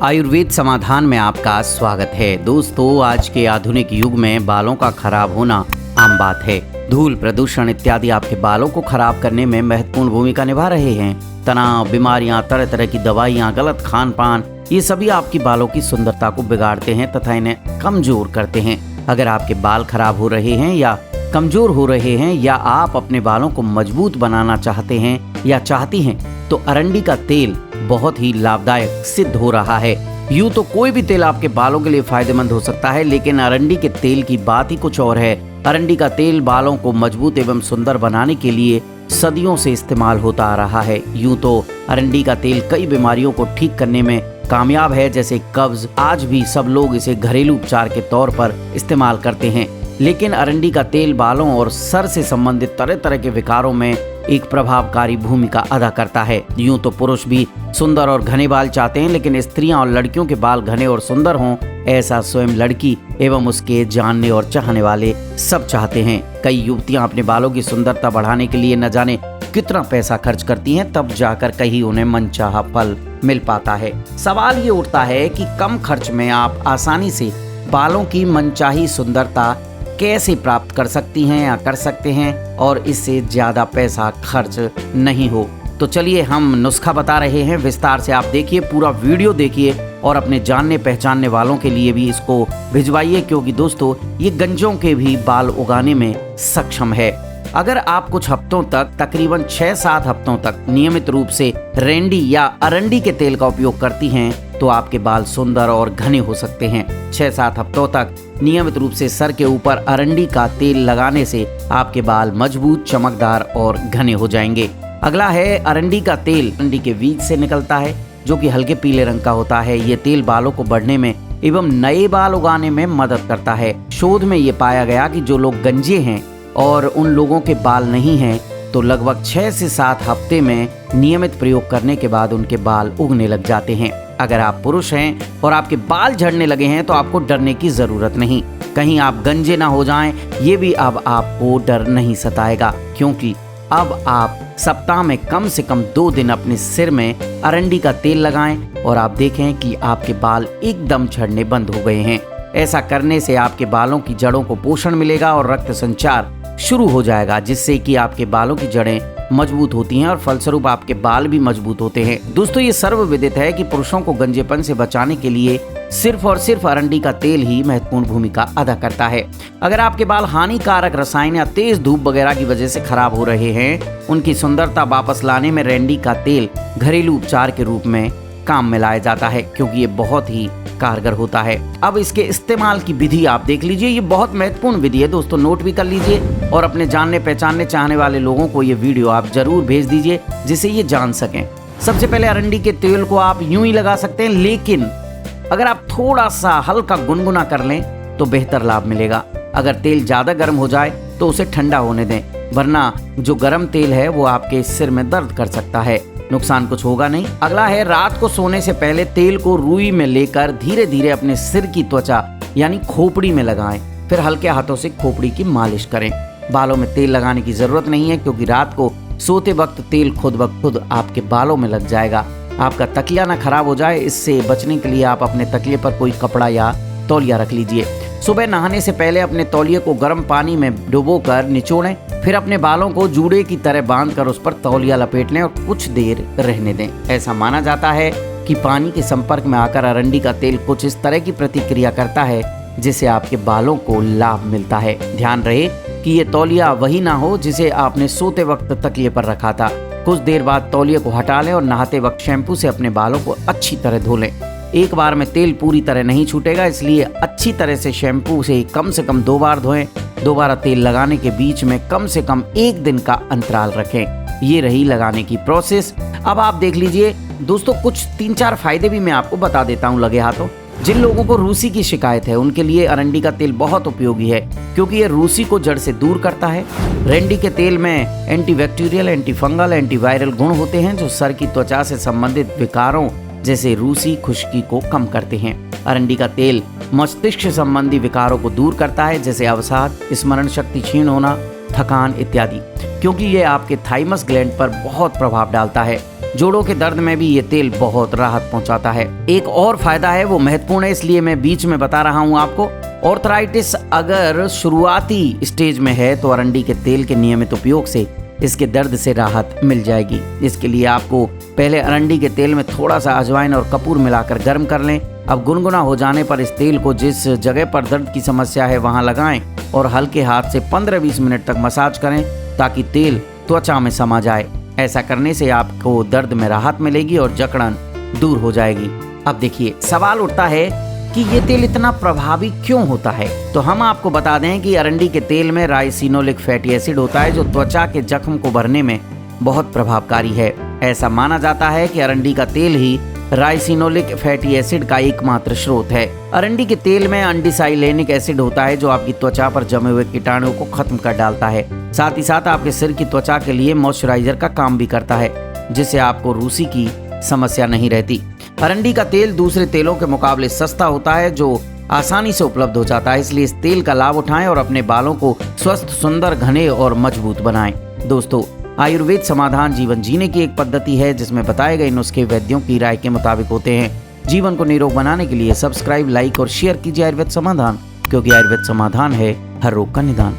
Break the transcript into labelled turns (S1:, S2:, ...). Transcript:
S1: आयुर्वेद समाधान में आपका स्वागत है। दोस्तों, आज के आधुनिक युग में बालों का खराब होना आम बात है। धूल, प्रदूषण इत्यादि आपके बालों को खराब करने में महत्वपूर्ण भूमिका निभा रहे हैं। तनाव, बीमारियां, तरह तरह की दवाइयां, गलत खान पान, ये सभी आपकी बालों की सुंदरता को बिगाड़ते हैं तथा इन्हें कमजोर करते हैं। अगर आपके बाल खराब हो रहे हैं या कमजोर हो रहे हैं या आप अपने बालों को मजबूत बनाना चाहते हैं या चाहती हैं, तो अरंडी का तेल बहुत ही लाभदायक सिद्ध हो रहा है। यूं तो कोई भी तेल आपके बालों के लिए फायदेमंद हो सकता है, लेकिन अरंडी के तेल की बात ही कुछ और है। अरंडी का तेल बालों को मजबूत एवं सुंदर बनाने के लिए सदियों से इस्तेमाल होता आ रहा है। यूं तो अरंडी का तेल कई बीमारियों को ठीक करने में कामयाब है, जैसे कब्ज। आज भी सब लोग इसे घरेलू उपचार के तौर पर इस्तेमाल करते हैं, लेकिन अरंडी का तेल बालों और सर से संबंधित तरह तरह के विकारों में एक प्रभावकारी भूमिका अदा करता है। यूं तो पुरुष भी सुंदर और घने बाल चाहते हैं, लेकिन स्त्रियां और लड़कियों के बाल घने और सुंदर हों, ऐसा स्वयं लड़की एवं उसके जानने और चाहने वाले सब चाहते हैं। कई युवतियां अपने बालों की सुंदरता बढ़ाने के लिए न जाने कितना पैसा खर्च करती हैं, तब जाकर कहीं उन्हें मनचाहा फल मिल पाता है। सवाल ये उठता है कि कम खर्च में आप आसानी से बालों की मनचाही सुंदरता कैसे प्राप्त कर सकती हैं या कर सकते हैं और इससे ज्यादा पैसा खर्च नहीं हो। तो चलिए हम नुस्खा बता रहे हैं, विस्तार से आप देखिए, पूरा वीडियो देखिए और अपने जानने पहचानने वालों के लिए भी इसको भिजवाइए, क्योंकि दोस्तों ये गंजों के भी बाल उगाने में सक्षम है। अगर आप कुछ हफ्तों तक, तकरीबन 6-7 हफ्तों तक नियमित रूप से रेंडी या अरंडी के तेल का उपयोग करती हैं, तो आपके बाल सुंदर और घने हो सकते हैं। 6-7 हफ्तों तक नियमित रूप से सर के ऊपर अरंडी का तेल लगाने से आपके बाल मजबूत, चमकदार और घने हो जाएंगे। अगला है अरंडी का तेल। अरंडी के बीज से निकलता है, जो कि हल्के पीले रंग का होता है। ये तेल बालों को बढ़ने में एवं नए बाल उगाने में मदद करता है। शोध में ये पाया गया कि जो लोग गंजे हैं और उन लोगों के बाल नहीं हैं, तो लगभग 6 से 7 हफ्ते में नियमित प्रयोग करने के बाद उनके बाल उगने लग जाते हैं। अगर आप पुरुष हैं और आपके बाल झड़ने लगे हैं, तो आपको डरने की जरूरत नहीं। कहीं आप गंजे ना हो जाएं, ये भी अब आपको डर नहीं सताएगा, क्योंकि अब आप सप्ताह में कम से कम 2 दिन अपने सिर में अरंडी का तेल लगाएं और आप देखें कि आपके बाल एकदम झड़ने बंद हो गए हैं। ऐसा करने से आपके बालों की जड़ों को पोषण मिलेगा और रक्त संचार शुरू हो जाएगा, जिससे कि आपके बालों की जड़ें मजबूत होती हैं और फलस्वरूप आपके बाल भी मजबूत होते हैं। दोस्तों, ये सर्वविदित है कि पुरुषों को गंजेपन से बचाने के लिए सिर्फ और सिर्फ अरंडी का तेल ही महत्वपूर्ण भूमिका अदा करता है। अगर आपके बाल हानिकारक रसायन या तेज धूप वगैरह की वजह से खराब हो रहे हैं, उनकी सुंदरता वापस लाने में अरंडी का तेल घरेलू उपचार के रूप में काम में लाया जाता है, क्योंकि ये बहुत ही कारगर होता है। अब इसके इस्तेमाल की विधि आप देख लीजिए, ये बहुत महत्वपूर्ण विधि है दोस्तों, नोट भी कर लीजिए और अपने जानने पहचानने चाहने वाले लोगों को ये वीडियो आप जरूर भेज दीजिए, जिससे ये जान सकें। सबसे पहले अरंडी के तेल को आप यूं ही लगा सकते हैं, लेकिन अगर आप थोड़ा सा हल्का गुनगुना कर लें तो बेहतर लाभ मिलेगा। अगर तेल ज्यादा गर्म हो जाए तो उसे ठंडा होने दें, वरना जो गर्म तेल है वो आपके सिर में दर्द कर सकता है। नुकसान कुछ होगा नहीं। अगला है, रात को सोने से पहले तेल को रुई में लेकर धीरे धीरे अपने सिर की त्वचा यानी खोपड़ी में लगाएं, फिर हल्के हाथों से खोपड़ी की मालिश करें। बालों में तेल लगाने की जरूरत नहीं है, क्योंकि रात को सोते वक्त तेल खुद ब खुद आपके बालों में लग जाएगा। आपका तकिया ना खराब हो जाए, इससे बचने के लिए आप अपने तकिए पर कोई कपड़ा या तौलिया रख लीजिए। सुबह नहाने से पहले अपने तौलिए को गर्म पानी में डुबोकर निचोड़ें, फिर अपने बालों को जूड़े की तरह बांधकर उस पर तौलिया लपेट लें और कुछ देर रहने दें। ऐसा माना जाता है कि पानी के संपर्क में आकर अरंडी का तेल कुछ इस तरह की प्रतिक्रिया करता है, जिससे आपके बालों को लाभ मिलता है। ध्यान रहे कि ये तौलिया वही ना हो जिसे आपने सोते वक्त तकिए पर रखा था। कुछ देर बाद तौलिए को हटा लें और नहाते वक्त शैम्पू से अपने बालों को अच्छी तरह धो लें। एक बार में तेल पूरी तरह नहीं छूटेगा, इसलिए अच्छी तरह से शैम्पू से कम 2 बार धोएं। दोबारा तेल लगाने के बीच में कम से कम 1 दिन का अंतराल रखें। ये रही लगाने की प्रोसेस। अब आप देख लीजिए दोस्तों, कुछ 3-4 फायदे भी मैं आपको बता देता हूँ लगे हाथों। जिन लोगों को रूसी की शिकायत है, उनके लिए अरंडी का तेल बहुत उपयोगी है, क्योंकि ये रूसी को जड़ से दूर करता है। अरंडी के तेल में एंटीबैक्टीरियल, एंटीफंगल, एंटीवायरल गुण होते हैं, जो सर की त्वचा से संबंधित विकारों जैसे रूसी खुश्की को कम करते हैं। अरंडी का तेल मस्तिष्क संबंधी विकारों को दूर करता है, जैसे अवसाद, स्मरण शक्ति क्षीण होना, थकान इत्यादि, क्योंकि ये आपके थाइमस ग्लैंड पर बहुत प्रभाव डालता है। जोड़ों के दर्द में भी ये तेल बहुत राहत पहुंचाता है। एक और फायदा है, वो महत्वपूर्ण है, इसलिए मैं बीच में बता रहा हूं आपको। ऑर्थराइटिस अगर शुरुआती स्टेज में है तो अरंडी के तेल के नियमित उपयोग से इसके दर्द से राहत मिल जाएगी। इसके लिए आपको पहले अरंडी के तेल में थोड़ा सा अजवाइन और कपूर मिलाकर गर्म कर लें। अब गुनगुना हो जाने पर इस तेल को जिस जगह पर दर्द की समस्या है वहां लगाएं और हल्के हाथ से 15-20 मिनट तक मसाज करें ताकि तेल त्वचा में समा जाए। ऐसा करने से आपको दर्द में राहत मिलेगी और जकड़न दूर हो जाएगी। अब देखिए, सवाल उठता है कि ये तेल इतना प्रभावी क्यों होता है। तो हम आपको बता दें कि अरंडी के तेल में राइसिनोलिक फैटी एसिड होता है जो त्वचा के जख्म को भरने में बहुत प्रभावकारी है। ऐसा माना जाता है कि अरंडी का तेल ही राइसिनोलिक फैटी एसिड का एकमात्र स्रोत है। अरंडी के तेल में एंटीसाइलेनिक एसिड होता है जो आपकी त्वचा पर जमे हुए कीटाणुओं को खत्म कर डालता है। साथ ही साथ आपके सिर की त्वचा के लिए मॉइस्चराइजर का काम भी करता है, जिससे आपको रूसी की समस्या नहीं रहती। अरंडी का तेल दूसरे तेलों के मुकाबले सस्ता होता है जो आसानी से उपलब्ध हो जाता है, इसलिए इस तेल का लाभ उठाएं और अपने बालों को स्वस्थ, सुंदर, घने और मजबूत बनाएं। दोस्तों, आयुर्वेद समाधान जीवन जीने की एक पद्धति है जिसमें बताए गए नुस्खे वैद्यों की राय के मुताबिक होते हैं। जीवन को निरोग बनाने के लिए सब्सक्राइब, लाइक और शेयर कीजिए आयुर्वेद समाधान, क्योंकि आयुर्वेद समाधान है हर रोग का निदान।